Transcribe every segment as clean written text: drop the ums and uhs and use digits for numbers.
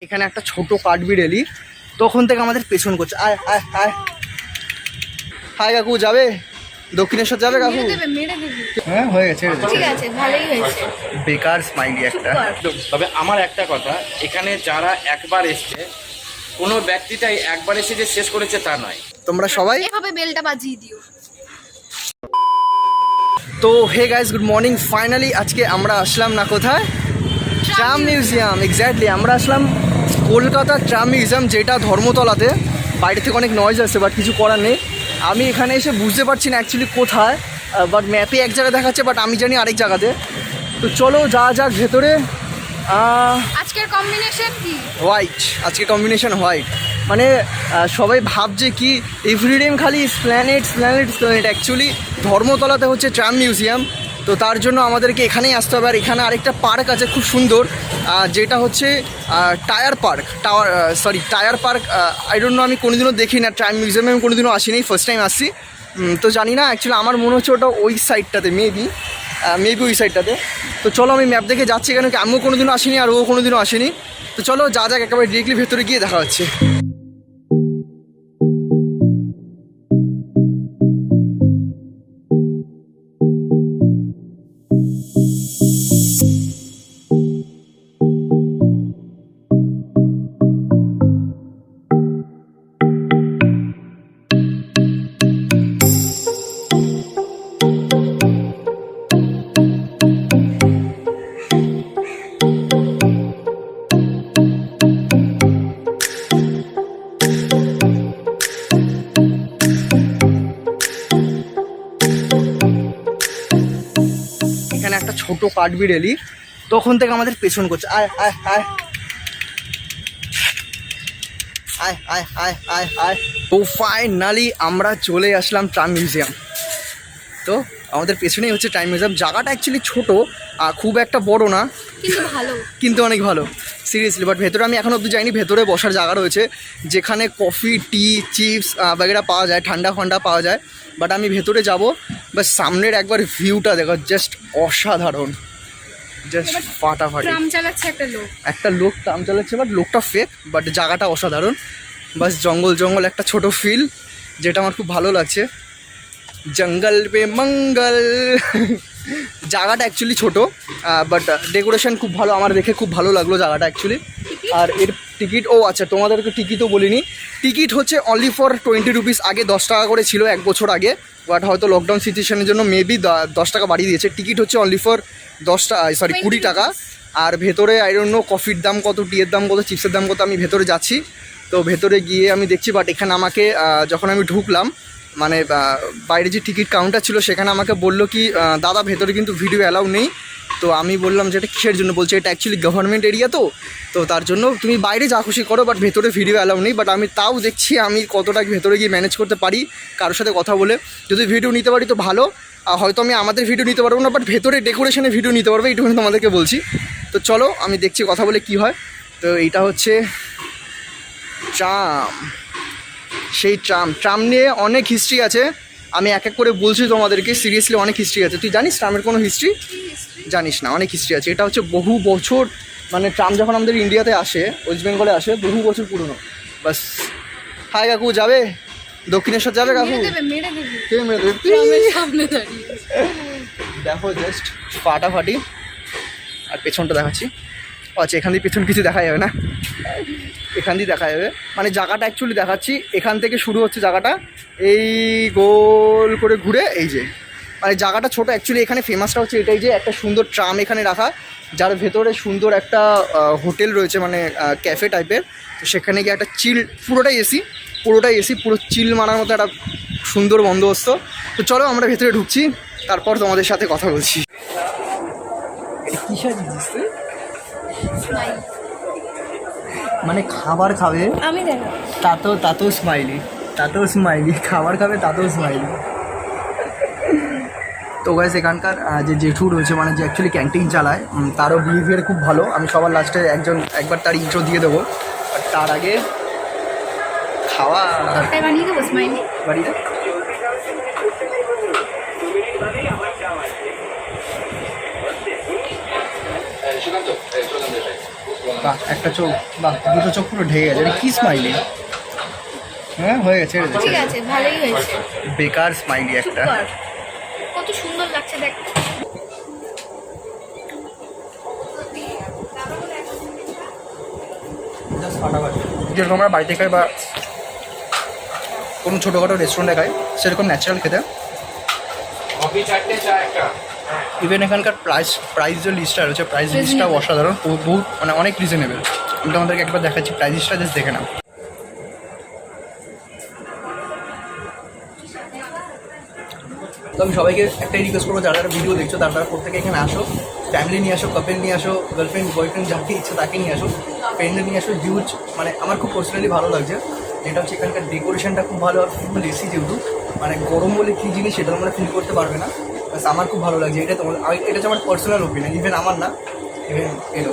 এখানে একটা ছোট কাঠবিড় এলি, তখন থেকে আমাদের পেছন করছে। আয় আয় আয়, হাই কাকু, যাবে দক্ষিণেশ্বর যাবে কাকু? হ্যাঁ হয়ে গেছে, বেকার স্মাইলি একটা। তবে আমার একটা কথা, এখানে যারা একবার এসছে, কোনো ব্যক্তিটাই একবার এসে যে শেষ করেছে তা নয়। তোমরা সবাই এভাবে বেলটা বাজিয়ে দিও। তো hey guys, good morning. Finally আজকে আমরা আসলাম না কোথায়, ট্রাম মিউজিয়াম। এক্স্যাক্টলি আমরা আসলাম কলকাতা ট্রাম মিউজিয়াম, যেটা ধর্মতলাতে। বাইরে থেকে অনেক নয়েজ আসছে, বাট কিছু করার নেই। আমি এখানে এসে বুঝতে পারছি না অ্যাকচুয়ালি কোথায়, বাট ম্যাপে এক জায়গায় দেখাচ্ছে, বাট আমি জানি আরেক জায়গাতে। তো চলো যা যাক ভেতরে। আজকের কম্বিনেশন কি? হোয়াইট, আজকে কম্বিনেশন হোয়াইট। মানে সবাই ভাবছে কি এভরিডেম খালি স্প্ল্যানেট স্প্ল্যানেট স্প্ল্যানেট, অ্যাকচুয়ালি ধর্মতলাতে হচ্ছে ট্রাম মিউজিয়াম। তো তার জন্য আমাদেরকে এখানেই আসতে হবে। আর এখানে আরেকটা পার্ক আছে খুব সুন্দর, যেটা হচ্ছে tyre park. Tyre park I don't know, আমি কোনোদিনও দেখি না। ট্রাম মিউজিয়ামে আমি কোনোদিনও আসিনি, ফার্স্ট টাইম আসছি। তো জানি না অ্যাকচুয়ালি, আমার মনে হচ্ছে ওটা ওই সাইডটাতে, মেবি ওই সাইডটাতে। তো চলো আমি ম্যাপ দেখে যাচ্ছি, কেন কি আমিও কোনোদিনও আসিনি আর ও কোনোদিনও আসেনি। তো চলো যা যাক, একেবারে ডিরেক্টলি ভেতরে গিয়ে দেখা হচ্ছে। এখানে একটা ছোট কাঠবিড় এলি, তখন থেকে আমাদের পেছন করছে। আয় আয় আয় আয় আয় আয় আয় আয়। তো ফাইনালি আমরা চলে আসলাম ট্রাম মিউজিয়াম। তো আমাদের পেছনেই হচ্ছে ট্রাম মিউজিয়াম। জায়গাটা অ্যাকচুয়ালি ছোট, খুব একটা বড় না, কিন্তু ভালো, কিন্তু অনেক ভালো সিরিয়াসলি। বাট ভেতরে আমি এখন অব্দি যাইনি। ভেতরে বসার জায়গা রয়েছে, যেখানে কফি, টি, চিপস বাগেরা পাওয়া যায়, ঠান্ডা ফান্ডা পাওয়া যায়। বাট আমি ভেতরে যাব, বাস সামনের একবার ভিউটা দেখো, জাস্ট অসাধারণ, জাস্ট ফাটাফাটি। ট্রাম চালাচ্ছে একটা লোক ট্রাম চালাচ্ছে, বাট লোকটা ফেক, বাট জায়গাটা অসাধারণ। বাস জঙ্গল জঙ্গল একটা ছোট ফিল, যেটা আমার খুব ভালো লাগছে। জঙ্গল পে মঙ্গল। জায়গাটা অ্যাকচুয়ালি ছোটো, বাট ডেকোরেশন খুব ভালো, আমার দেখে খুব ভালো লাগলো জায়গাটা অ্যাকচুয়ালি। আর এর টিকিট, ও আচ্ছা তোমাদেরকে টিকিটও বলিনি। টিকিট হচ্ছে অনলি ফর 20 রুপিস। আগে 10 টাকা করে ছিল 1 বছর আগে, বাট হয়তো লকডাউন সিচুয়েশনের জন্য মেবি 10 টাকা বাড়িয়ে দিয়েছে। টিকিট হচ্ছে অনলি ফর 20 টাকা। আর ভেতরে আই ডোন্ট নো কফির দাম কত, টিয়ের দাম কত, চিপসের দাম কত। আমি ভেতরে যাচ্ছি, তো ভেতরে গিয়ে আমি দেখছি। বাট এখানে আমাকে যখন আমি ঢুকলাম, মানে বাইরে যে টিকিট কাউন্টার ছিল, সেখানে আমাকে বললো কি দাদা ভেতরে কিন্তু ভিডিও অ্যালাউ নেই। তো আমি বললাম যে এটা কিসের জন্য? বলছে এটা অ্যাকচুয়ালি গভর্নমেন্ট এরিয়া, তো তার জন্য তুমি বাইরে যা খুশি করো, বাট ভেতরে ভিডিও অ্যালাউ নেই। বাট আমি তাও দেখছি আমি কতটা ভেতরে গিয়ে ম্যানেজ করতে পারি কারোর সাথে কথা বলে। যদি ভিডিও নিতে পারি তো ভালো, হয়তো আমি আমাদের ভিডিও নিতে পারবো না, বাট ভেতরে ডেকোরেশনে ভিডিও নিতে পারবো, এইটুকু তোমাদেরকে বলছি। তো চলো আমি দেখছি কথা বলে কি হয়। তো এইটা হচ্ছে ট্রাম, সেই ট্রাম নিয়ে অনেক হিস্ট্রি আছে। আমি এক এক করে বলছি তোমাদেরকে, সিরিয়াসলি অনেক হিস্ট্রি আছে। তুই জানিস ট্রামের কোনো হিস্ট্রি? জানিস না, অনেক হিস্ট্রি আছে। এটা হচ্ছে বহু বছর, মানে ট্রাম যখন আমাদের ইন্ডিয়াতে আসে, ওয়েস্ট বেঙ্গলে আসে, বহু বছর পুরনো। বাস হাই কাকু, যাবে দক্ষিণেশ্বর যাবে কাকু? কে মেরে দেবে? দেখো জাস্ট ফাটাফাটি। আর পেছনটা দেখাচ্ছি। আচ্ছা, এখান দিয়ে পেছন কিছু দেখা যাবে না, এখান দিয়ে দেখা যাবে। মানে জায়গাটা অ্যাকচুয়ালি দেখাচ্ছি, এখান থেকে শুরু হচ্ছে জায়গাটা, এই গোল করে ঘুরে এই যে, মানে জায়গাটা ছোটো অ্যাকচুয়ালি। এখানে ফেমাসটা হচ্ছে এটাই যে একটা সুন্দর ট্রাম এখানে রাখা, যার ভেতরে সুন্দর একটা হোটেল রয়েছে, মানে ক্যাফে টাইপের। তো সেখানে গিয়ে একটা চিল, পুরোটাই এসি, পুরো চিল মারার মতো একটা সুন্দর বন্দোবস্ত। তো চলো আমরা ভেতরে ঢুকছি, তারপর তোমাদের সাথে কথা বলছি। কিসের জিনিস তুই? মানে খাবার খাবে, আমি দেখো তাতেও স্মাইলি, খাবার খাবে তাতেও স্মাইলি। তো গাইস, এখানকার যে জেঠু রয়েছে, মানে যে অ্যাকচুয়ালি ক্যান্টিন চালায়, তারও বিহেভিয়ার খুব ভালো। আমি সবার লাস্টে একবার তার ইন্ট্রো দিয়ে দেবো। তার আগে খাওয়া বানিয়ে দেবো, স্মাইলি বাড়িতে। বাহ, একটা চোখ, বাহ, দুটো চোখ পুরো ঢেকে গেছে। এটা কি স্মাইলি? হ্যাঁ, হয়ে গেছে, ছেড়ে দে, ঠিক ছেড়ে দে। আছে, ভালোই হয়েছে। বেকার স্মাইলি একটা। সুপার। কত সুন্দর লাগছে দেখ। যেরকম আমরা বাড়িতে খাই বা কোনো ছোটোখাটো রেস্টুরেন্টে খাই সেরকম ন্যাচারাল খেতে। কফি চারটে চা একটা। ইভেন এখানকার প্রাইস যে লিস্টটা রয়েছে, প্রাইস লিস্টটাও অসাধারণ, বহুত মানে অনেক রিজনেবল। আমি তোমাদেরকে একবার দেখাচ্ছি প্রাইস লিস্টটা, জাস্ট দেখে নাও। তো আমি সবাইকে একটাই রিকোয়েস্ট করবো, যারা যারা ভিডিও দেখছো তারা প্রত্যেকে এখানে আসো, ফ্যামিলি নিয়ে আসো, কাপল নিয়ে আসো, গার্লফ্রেন্ড বয়ফ্রেন্ড যাকে ইচ্ছে তাকে নিয়ে আসো, ফ্রেন্ডদের নিয়ে আসো। হিউজ মানে আমার খুব পার্সোনালি ভালো লাগছে, এটা হচ্ছে এখানকার ডেকোরেশনটা খুব ভালো, আর ফুল এসি যেহেতু মানে গরম বলে কী জিনিস সেটা তোমরা ফিল করতে পারবে না। বাস আমার খুব ভালো লাগছে এটা, তোমার এটা হচ্ছে আমার পার্সোনাল ওপিনিয়ন, ইভেন আমার না, ইভেন এলো।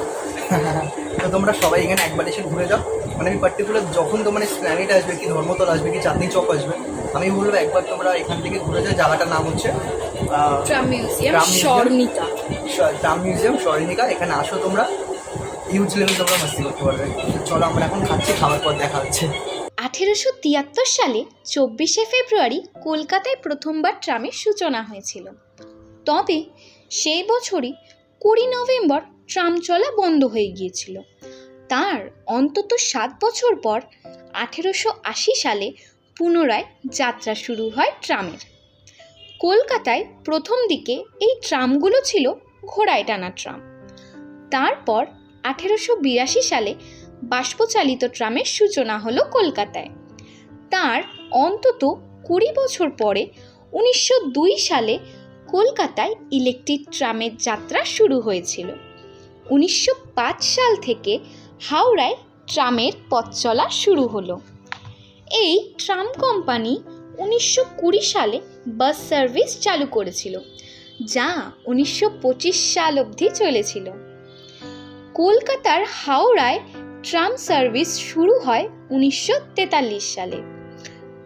তো তোমরা সবাই এখানে একবার এসে ঘুরে যাও। মানে আমি পার্টিকুলার যখন তোমার প্ল্যানেট আসবে, কি ধর্মতল আসবে, কি চাঁদনি চক আসবে, আমি বলবো একবার তোমরা এখান থেকে ঘুরে যাও। জায়গাটার নাম হচ্ছে tram museum, tram museum. Swarnika. Tram museum, Swarnika. এখানে আসো তোমরা, হিউজ লেভেল তোমরা মাস্তি করতে পারবে। চলো আমরা এখন খাচ্ছি, খাবার পর দেখা হচ্ছে। 1873 সালে 24শে ফেব্রুয়ারি কলকাতায় প্রথমবার ট্রামের সূচনা হয়েছিল। তবে সেই বছরই 20 নভেম্বর ট্রাম চলা বন্ধ হয়ে গিয়েছিল। তার অন্তত 7 বছর পর 1880 সালে পুনরায় যাত্রা শুরু হয় ট্রামের। কলকাতায় প্রথম দিকে এই ট্রামগুলো ছিল ঘোড়ায় টানা ট্রাম। তারপর 1882 সালে বাষ্পচালিত ট্রামের সূচনা হলো কলকাতায়। তার অন্তত 20 বছর পরে 1902 সালে কলকাতায় ইলেকট্রিক ট্রামের যাত্রা শুরু হয়েছিল। 1905 সাল থেকে হাওড়ায় ট্রামের পথ চলা শুরু হলো। এই ট্রাম কোম্পানি 1920 সালে বাস সার্ভিস চালু করেছিল, যা 1925 সাল অবধি চলেছিল। কলকাতার হাওড়ায় ট্রাম সার্ভিস শুরু হয় 1943 সালে।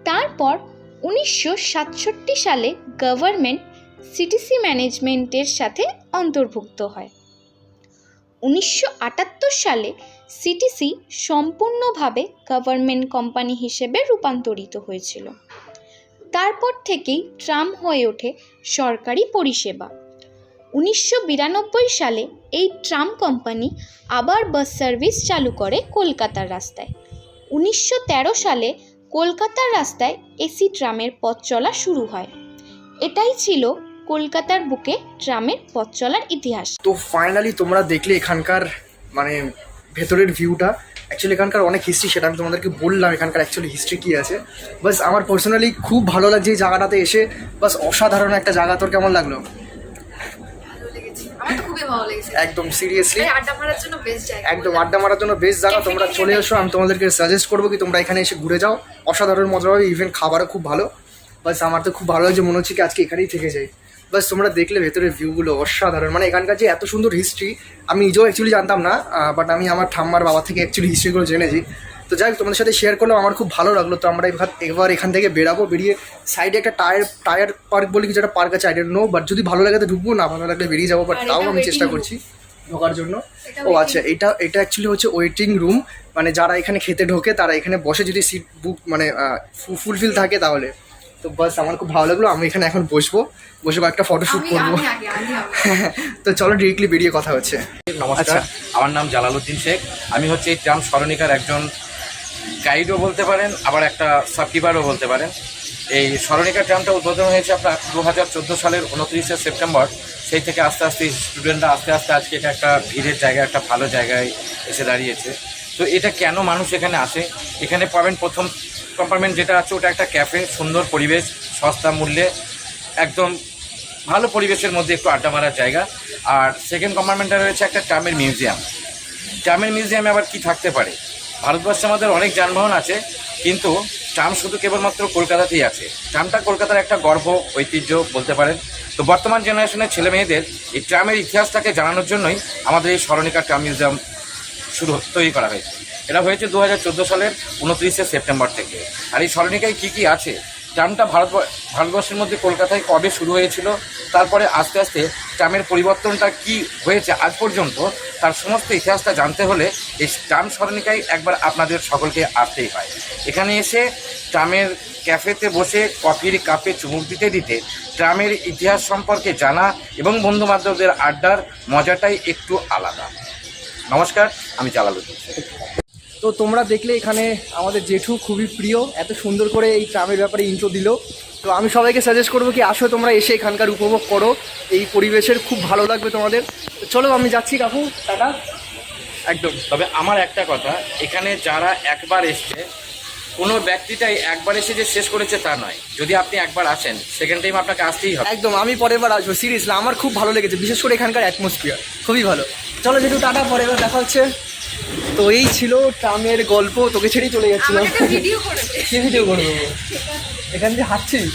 তারপর 1967 সালে গভর্নমেন্ট সিটিসি ম্যানেজমেন্টের সাথে অন্তর্ভুক্ত হয়। 1978 সালে সিটিসি সম্পূর্ণভাবে গভর্নমেন্ট কোম্পানি হিসেবে রূপান্তরিত হয়েছিল। তারপর থেকেই ট্রাম হয়ে ওঠে সরকারি পরিষেবা। 1992 সালে এই ট্রাম কোম্পানি আবার বাস সার্ভিস চালু করে কলকাতার রাস্তায়। 1913 সালে কলকাতার রাস্তায় এসি ট্রামের পথ চলা শুরু হয়। এটাই ছিল কলকাতার বুকে ট্রামের পথ চলার ইতিহাস। তো ফাইনালি তোমরা দেখলে এখানকার মানে ভেতরের ভিউটা। অ্যাকচুয়ালি এখানকার অনেক হিস্ট্রি, সেটা আমি তোমাদেরকে বললাম এখানকার অ্যাকচুয়ালি হিস্ট্রি কী আছে। বাস আমার পার্সোনালি খুব ভালো লাগছে এই জায়গাটাতে এসে, বাস অসাধারণ একটা জায়গা। তোর কেমন লাগলো? ভালো লেগেছে, আমার তো খুবই ভালো লেগেছে। একদম সিরিয়াসলি এই আড্ডা মারার জন্য বেস্ট জায়গা। একদম আড্ডা মারার জন্য বেস্ট জায়গা। তোমরা চলে এসো, আমি তোমাদেরকে সাজেস্ট করবো কি তোমরা এখানে এসে ঘুরে যাও, অসাধারণ মজা হবে। ইভেন খাবারও খুব ভালো। বাস আমার তো খুব ভালো লাগছে, মনে হচ্ছে কি আজকে এখানেই থেকে যাই। বাস তোমরা দেখলে ভেতরের ভিউগুলো অসাধারণ। মানে এখানকার যে এত সুন্দর হিস্ট্রি আমি নিজেও অ্যাকচুয়ালি জানতাম না, বাট আমি আমার ঠাম্মার বাবা থেকে অ্যাকচুয়ালি হিস্ট্রিগুলো জেনেছি। তো যাই হোক, তোমাদের সাথে শেয়ার করলাম, আমার খুব ভালো লাগলো। তো আমরা এবার এখান থেকে বেরাবো, বেরিয়ে সাইডে একটা টায়ার পার্ক বলে কিছু একটা পার্ক আছে, আই ডোন্ট নো, বাট যদি ভালো লাগে তো ঢুকবো, না ভালো লাগলে বেরিয়ে যাবো। বাট তাও আমি চেষ্টা করছি ঢোকার জন্য। ও আচ্ছা, এটা অ্যাকচুয়ালি হচ্ছে ওয়েটিং রুম। মানে যারা এখানে খেতে ঢোকে তারা এখানে বসে, যদি সিট বুক মানে ফুলফিল থাকে তাহলে। তো বাস আমার খুব ভালো লাগলো, আমি এখানে এখন বসে কয়েকটা ফটোশ্যুট করবো। তো চলো ডিরেক্টলি বেরিয়ে কথা হচ্ছে। নমস্কার, আমার নাম জালালউদ্দিন শেখ। আমি হচ্ছে এই ট্রাম স্মরণিকার একজন গাইডও বলতে পারেন, আবার একটা সাবকিপারও বলতে পারেন। এই স্মরণিকা ট্রামটা উদ্বোধন হয়েছে আপনার 2014 সালের 29শে সেপ্টেম্বর। সেই থেকে আস্তে আস্তে স্টুডেন্টরা আস্তে আজকে এটা একটা ভিড়ের জায়গায়, একটা ভালো জায়গায় এসে দাঁড়িয়েছে। তো এটা কেন মানুষ এখানে আসে, এখানে পাবেন প্রথম কম্পার্টমেন্ট যেটা আছে ওটা একটা ক্যাফে, সুন্দর পরিবেশ, সস্তা মূল্যে, একদম ভালো পরিবেশের মধ্যে একটু আড্ডা মারার জায়গা। আর সেকেন্ড কম্পার্টমেন্টে রয়েছে একটা ট্রামের মিউজিয়াম। ট্রামের মিউজিয়ামে আবার কি থাকতে পারে? ভারতবর্ষে আমাদের অনেক যানবাহন আছে, কিন্তু ট্রাম শুধু কেবলমাত্র কলকাতাতেই আছে। ট্রামটা কলকাতার একটা গর্ব, ঐতিহ্য বলতে পারেন। তো বর্তমান জেনারেশনের ছেলে মেয়েদের এই ট্রামের ইতিহাসটাকে জানানোর জন্যই আমাদের এই স্মরণিকা ট্রাম মিউজিয়াম তৈরি করা হয়েছে। এটা হয়েছে 2014 সালের 29শে সেপ্টেম্বর থেকে। আর এই স্মরণিকায় কী কী আছে? ট্রামটা ভারতবর্ষের মধ্যে কলকাতায় কবে শুরু হয়েছিল, তারপরে আস্তে আস্তে ট্রামের পরিবর্তনটা কি হয়েছে আজ পর্যন্ত, তার সমস্ত ইতিহাসটা জানতে হলে এই ট্রাম সরণিকায় একবার আপনাদের সকলকে আসতেই হয়। এখানে এসে ট্রামের ক্যাফেতে বসে কফির কাপে চুমুক দিতে দিতে ট্রামের ইতিহাস সম্পর্কে জানা এবং বন্ধুবান্ধবদের আড্ডার মজাটাই একটু আলাদা। নমস্কার, আমি জালালউদ্দিন। তো তোমরা দেখলে এখানে আমাদের জেঠু খুবই প্রিয়, এত সুন্দর করে এই ট্রামের ব্যাপারে ইন্ট্রো দিল। তো আমি সবাইকে সাজেস্ট করবো কি আসো তোমরা এসে এখানকার উপভোগ করো, এই পরিবেশের খুব ভালো লাগবে তোমাদের। তো চলো আমি যাচ্ছি কাকু, টাটা। একদম। তবে আমার একটা কথা, এখানে যারা একবার এসছে, কোনো ব্যক্তিটাই একবার এসে যে শেষ করেছে তা নয়। যদি আপনি একবার আসেন, সেকেন্ড টাইম আপনাকে আসতেই হবে। একদম, আমি পরের বার আসবো সিরিয়াসলি, আমার খুব ভালো লেগেছে, বিশেষ করে এখানকার অ্যাটমসফিয়ার খুবই ভালো। চলো যেটু টাটা, পরের বার দেখা হচ্ছে। তো এই ছিল ট্রামের গল্প, তোকে ছেড়েই চলে যাচ্ছিলাম। ভিডিও করে দে। কি ভিডিও করবো? এখান দিয়ে হাঁটছিস?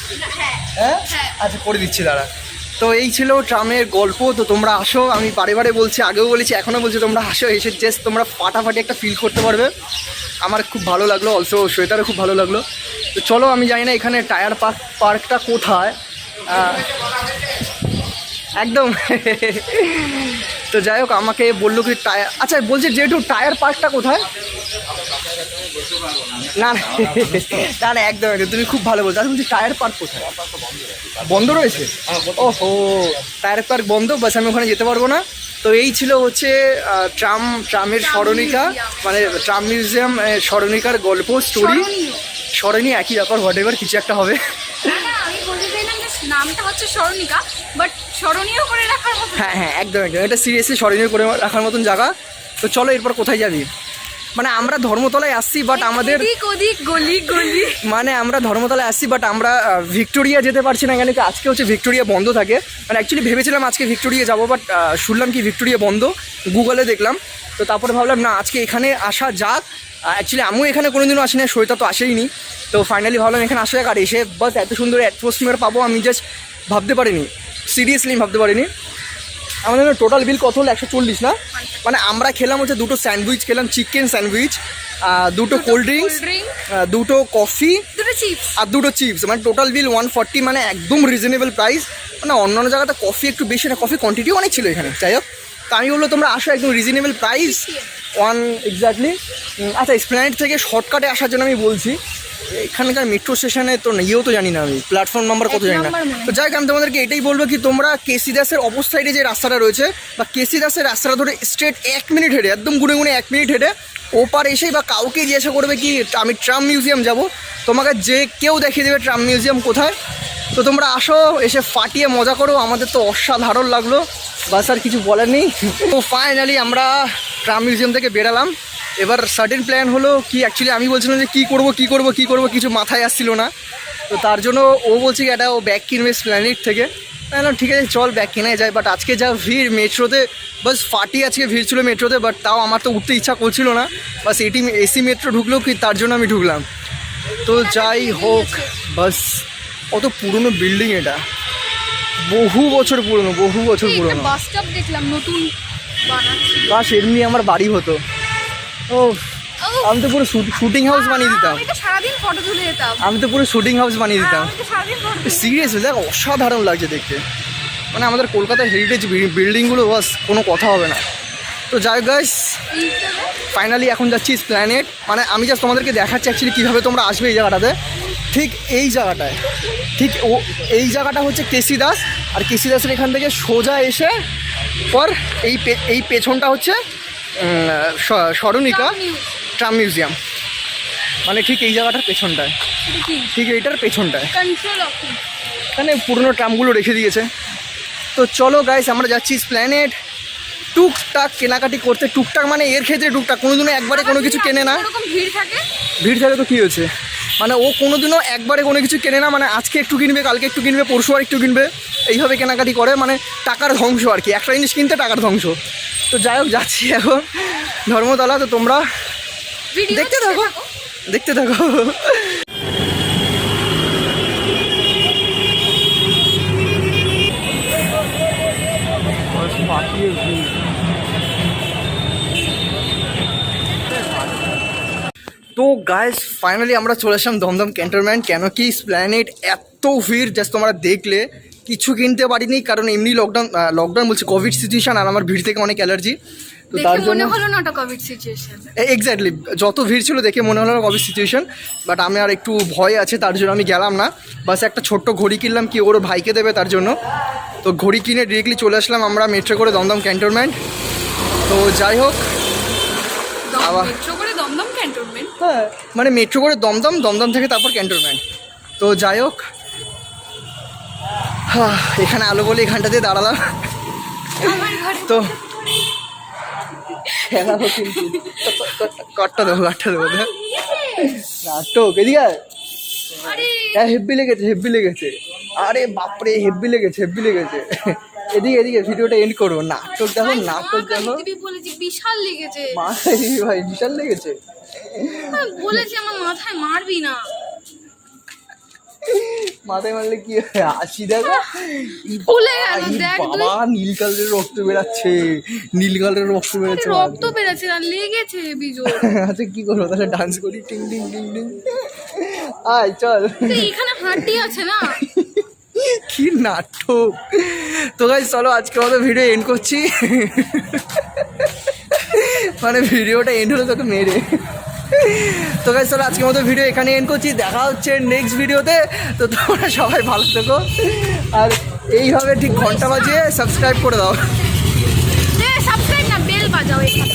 হ্যাঁ, আচ্ছা করে দিচ্ছি দাঁড়া। তো এই ছিল ট্রামের গল্প। তো তোমরা আসো, আমি বারে বারে বলছি, আগেও বলেছি এখনও বলছি, তোমরা আসো, এসে জাস্ট তোমরা ফাটাফাটি একটা ফিল করতে পারবে। আমার খুব ভালো লাগলো, অলসো শ্বেতারও খুব ভালো লাগলো। তো চলো, আমি জানি না এখানে টায়ার পার্কটা কোথায় একদম। তো যাই হোক, আমাকে বললো কি টায়ার, আচ্ছা বলছি যেহেতু টায়ার পার্কটা কোথায়? না না না না, একদম একদম, তুমি খুব ভালো বলছো। আমি বলছি টায়ার পার্ক কোথায়? বন্ধ রয়েছে? ওহো, টায়ার পার্ক বন্ধ, বাস আমি ওখানে যেতে পারবো না। তো এই ছিল হচ্ছে ট্রামের স্মরণিকা, মানে ট্রাম মিউজিয়াম স্মরণিকার গল্প, স্টোরি। স্মরণীয় একই ব্যাপার, হোয়াট এভার কিছু একটা হবে। আমি বলতে চাইলাম যে নামটা হচ্ছে স্মরণিকা, বাট স্মরণীয় করে রাখার মতো। হ্যাঁ হ্যাঁ, একদম একদম, এটা সিরিয়াসলি স্মরণীয় করে রাখার মতন জায়গা। তো চলো এরপর কোথায় যাবি? মানে আমরা ধর্মতলায় আসছি, বাট আমাদের ওদিক গলি গলি, মানে আমরা ধর্মতলায় আসছি, বাট আমরা ভিক্টোরিয়া যেতে পারছি না, কেন কি আজকে হচ্ছে ভিক্টোরিয়া বন্ধ থাকে। মানে অ্যাকচুয়ালি ভেবেছিলাম আজকে ভিক্টোরিয়া যাবো, বাট শুনলাম কি ভিক্টোরিয়া বন্ধ, গুগলে দেখলাম। তো তারপরে ভাবলাম না, আজকে এখানে আসা যাক। অ্যাকচুয়ালি আমিও এখানে কোনোদিনও আসিনি, শ্বেতা তো আসেইনি। তো ফাইনালি ভাবলাম এখানে আসা যাক, আর এসে বাস এত সুন্দর অ্যাটমসফিয়ার পাবো আমি জাস্ট ভাবতে পারিনি, সিরিয়াসলি ভাবতে পারিনি। আমাদের টোটাল বিল কত হলো? 140 না? মানে আমরা খেলাম হচ্ছে দুটো স্যান্ডউইচ খেলাম, চিকেন স্যান্ডউইচ, দুটো কোল্ড ড্রিঙ্কস, দুটো কফি, দুটো চিপস আর দুটো চিপস, মানে টোটাল বিল 140, মানে একদম রিজনেবল প্রাইস। মানে অন্যান্য জায়গাতে কফি একটু বেশি, না কফি কোয়ান্টিটিও অনেক ছিল এখানে। যাই হোক, তো আমি বললো তোমরা আসো, একদম রিজনেবল প্রাইস, এক্স্যাক্টলি। আচ্ছা, এসপ্ল্যানেড থেকে শর্টকাটে আসার জন্য আমি বলছি, এখানকার মেট্রো স্টেশনে তো ইয়েও তো জানি না, আমি প্ল্যাটফর্ম নাম্বার কত জানি না। তো যাই হোক, আমি তোমাদেরকে এটাই বলবো কি তোমরা কেসি দাসের অপোজিট সাইডে যে রাস্তাটা রয়েছে, বা কেসি দাসের রাস্তাটা ধরে স্ট্রেট 1 মিনিট হেঁটে, একদম গুনে গুনে 1 মিনিট হেঁটে ওপার এসেই, বা কাউকে জিজ্ঞাসা করবে কি আমি ট্রাম মিউজিয়াম যাব, তোমাকে যে কেউ দেখিয়ে দেবে ট্রাম মিউজিয়াম কোথায়। তো তোমরা আসো, এসে ফাটিয়ে মজা করো, আমাদের তো অসাধারণ লাগলো, বাস আর কিছু বলার নেই। তো ফাইনালি আমরা ট্রাম মিউজিয়াম থেকে বেরালাম। এবার সাডেন প্ল্যান হলো কি, অ্যাকচুয়ালি আমি বলছিলাম যে কী করবো কিছু মাথায় আসছিল না। তো তার জন্য ও বলছে কি একটা ও ব্যাগ কিনবে এসপ্ল্যানেড থেকে। বললাম ঠিক আছে চল ব্যাগ কিনে যায়, বাট আজকে যা ভিড় মেট্রোতে, বাস ফাটি আজকে ভিড় ছিল মেট্রোতে, বাট তাও আমার তো উঠতে ইচ্ছা করছিল না, বাস এসি মেট্রো ঢুকলো কি তার জন্য আমি ঢুকলাম। তো যাই হোক, বাস কত পুরনো বিল্ডিং এটা, বহু বছর পুরনো। বাস স্টপ দেখলাম নতুন বানাচ্ছে। বাস এমনি আমার বাড়ি হতো। ও, আমি তো পুরো শুটিং হাউস বানিয়ে দিতাম। আমি তো সারাদিন ফটো তুলে যেতাম। আমি তো পুরো শুটিং হাউস বানিয়ে দিতাম। আমি তো সারাদিন photo সিরিয়াসলি দেখ, অসাধারণ লাগছে দেখতে। মানে আমাদের কলকাতার হেরিটেজ বিল্ডিংগুলো বাস কোনো কথা হবে না। তো যাই গাইস, ফাইনালি এখন যাচ্ছি এসপ্ল্যানেড। মানে আমি জাস্ট তোমাদেরকে দেখাচ্ছি অ্যাকচুয়ালি কীভাবে তোমরা আসবে এই জায়গাটাতে। ঠিক এই জায়গাটায়, ঠিক এই জায়গাটা হচ্ছে কেসি দাস, আর কেসি দাসের এখান থেকে সোজা এসে পর এই পেছনটা হচ্ছে স্মরণিকা ট্রাম মিউজিয়াম। মানে ঠিক এই জায়গাটার পেছনটায়, ঠিক এইটার পেছনটায় কন্ট্রোল অফিস, এখানে পুরনো ট্রামগুলো রেখে দিয়েছে। তো চলো গাইস, আমরা যাচ্ছি এসপ্ল্যানেড টুকটাক কেনাকাটি করতে। টুকটাক মানে এর ক্ষেত্রে টুকটাক, কোনোদিনও একবারে কোনো কিছু কেনে না। ভিড় থাকে তো কী হয়েছে, মানে ও কোনোদিনও একবারে কোনো কিছু কেনে না। মানে আজকে একটু কিনবে, কালকে একটু কিনবে, পরশু আর একটু কিনবে, এইভাবে কেনাকাটি করে। মানে টাকার ধ্বংস আর কি, একটা জিনিস কিনতে টাকার ধ্বংস। তো যাই হোক, যাচ্ছি এখন ধর্মতলা। তো তোমরা দেখতে থাকো। তো গাইস ফাইনালি আমরা চলে আসলাম দমদম ক্যান্টনমেন্ট। কেন কি এসপ্ল্যানেড এত ভিড় জাস্ট তোমরা দেখলে কিছু কিনতে পারিনি, কারণ এমনি লকডাউন বলছি কোভিড সিচুয়েশান, আর আমার ভিড় থেকে অনেক অ্যালার্জি, তো তার দেখে জন্য মনে হলো না ওটা কোভিড সিচুয়েশন। এক্স্যাক্টলি যত ভিড় ছিল দেখে মনে হলো কোভিড সিচুয়েশন, বাট আমি আর একটু ভয় আছে তার জন্য আমি গেলাম না। বাস একটা ছোট্ট ঘড়ি কিনলাম, কি ওর ভাইকে দেবে তার জন্য, তো ঘড়ি কিনে ডিরেক্টলি চলে আসলাম আমরা মেট্রো করে দমদম ক্যান্টনমেন্ট। তো যাই হোক, আবার মেট্রো করে দমদম ক্যান্টনমেন্ট? হ্যাঁ মানে মেট্রো করে দমদম থেকে তারপর ক্যান্টনমেন্ট। তো যাই হোক, এখানে আলো বলে এখানটা দিয়ে দাঁড়ালাম। আমার ঘরে তো খেলাবো কিন্তু কটটা দেবো নাটক এদিকে আয়। আরে হ্যাঁ হেব্বি লেগেছে, আরে বাপরে হেব্বি লেগেছে। এদিকে ভিডিওটা এন্ড করবো, নাটক দেখো। দিদি বলেছি বিশাল লেগেছে। মাথায় ভাই বিশাল লেগেছে, আমি বলেছি আমার মাথায় মারবি না। মাথায় মারলে কি হয়? হাসি দেখো, ফুলে গেল, দেখ তুই। বাবা নীল কালারের রক্ত বেরাচ্ছে, রক্ত বেরোচ্ছে না, লেগেছে বিজোর। আচ্ছা কি করবো তাহলে, ডান্স করি টিং টিং টিং টিং। আয় চল, এখানে হাড্ডি আছে না? কি নাটক। তো গাইস চলো আজকে আমাদের ভিডিও এন্ড করছি, মানে ভিডিওটা এন্ড হলো তোকে মেরে। তো গাইস চলো আজকের মতো ভিডিও এখানে এন্ড করছি, দেখা হচ্ছে নেক্সট ভিডিওতে। তো তোমরা সবাই ভালো থেকো, আর এইভাবে ঠিক ঘন্টা বাজিয়ে সাবস্ক্রাইব করে দাও। সাবস্ক্রাইব না, বেল বাজাও এখানে।